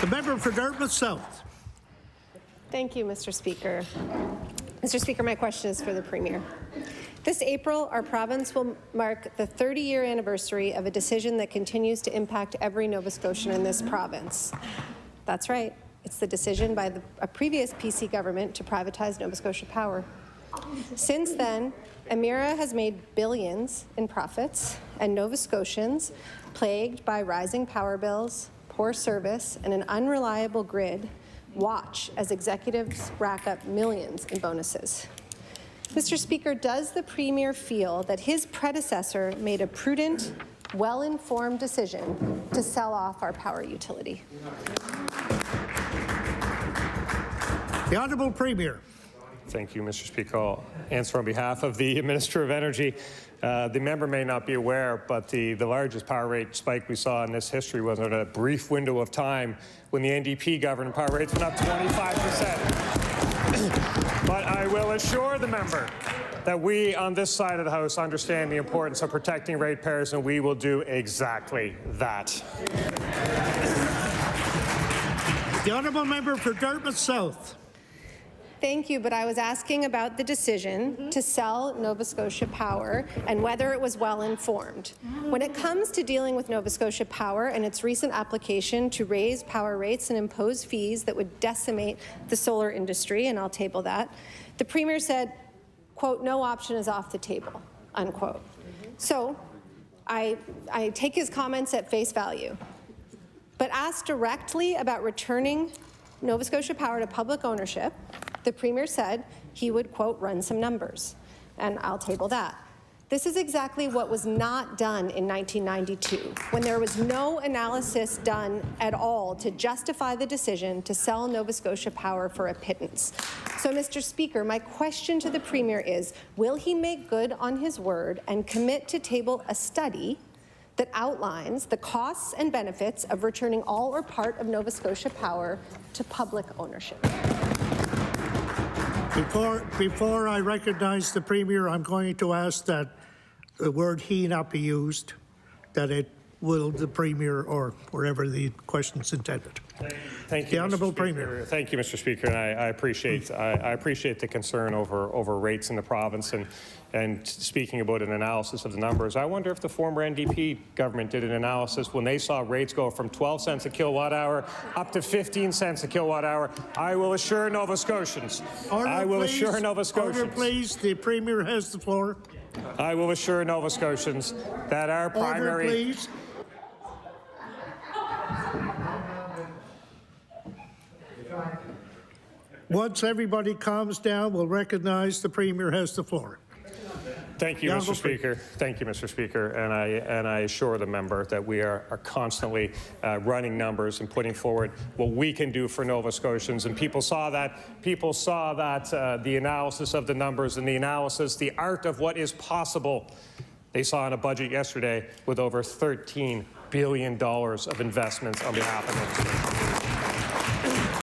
The member for Dartmouth South. Thank you, Mr. Speaker. Mr. Speaker, my question is for the Premier. This April, our province will mark the 30-year anniversary of a decision that continues to impact every Nova Scotian in this province. That's right. It's the decision by a previous PC government to privatize Nova Scotia Power. Since then, Emera has made billions in profits, and Nova Scotians, plagued by rising power bills, poor service, and an unreliable grid, watch as executives rack up millions in bonuses. Mr. Speaker, does the Premier feel that his predecessor made a prudent, well-informed decision to sell off our power utility? The Honourable Premier. Thank you, Mr. Speaker. I'll answer on behalf of the Minister of Energy. The member may not be aware, but the largest power rate spike we saw in this history was in a brief window of time when the NDP governed. Power rates went up 25%. But I will assure the member that we on this side of the House understand the importance of protecting ratepayers, and we will do exactly that. The Honourable Member for Dartmouth South. Thank you, but I was asking about the decision to sell Nova Scotia Power and whether it was well informed. When it comes to dealing with Nova Scotia Power and its recent application to raise power rates and impose fees that would decimate the solar industry, and I'll table that, the Premier said, quote, no option is off the table, unquote. So I take his comments at face value, but asked directly about returning Nova Scotia Power to public ownership, the Premier said he would, quote, run some numbers, and I'll table that. This is exactly what was not done in 1992, when there was no analysis done at all to justify the decision to sell Nova Scotia Power for a pittance. So, Mr. Speaker, my question to the Premier is, will he make good on his word and commit to table a study that outlines the costs and benefits of returning all or part of Nova Scotia Power to public ownership? Before I recognize the Premier, I'm going to ask that the word "he" not be used, that it will the Premier or wherever the question's intended. Thank you, the Honourable Mr. Speaker. Premier. Thank you, Mr. Speaker. And I appreciate the concern over rates in the province and speaking about an analysis of the numbers. I wonder if the former NDP government did an analysis when they saw rates go from 12 cents a kilowatt hour up to 15 cents a kilowatt hour. I will assure Nova Scotians. Assure Nova Scotians. Order, please. The Premier has the floor. I will assure Nova Scotians that our primary. Order, please. Once everybody calms down, we'll recognize the Premier has the floor. Thank you, Mr. Speaker. Thank you, Mr. Speaker. And I assure the member that we are constantly running numbers and putting forward what we can do for Nova Scotians. And people saw that. People saw that the analysis of the numbers and the analysis, the art of what is possible. They saw in a budget yesterday with over $13 billion of investments on behalf of Nova Scotia.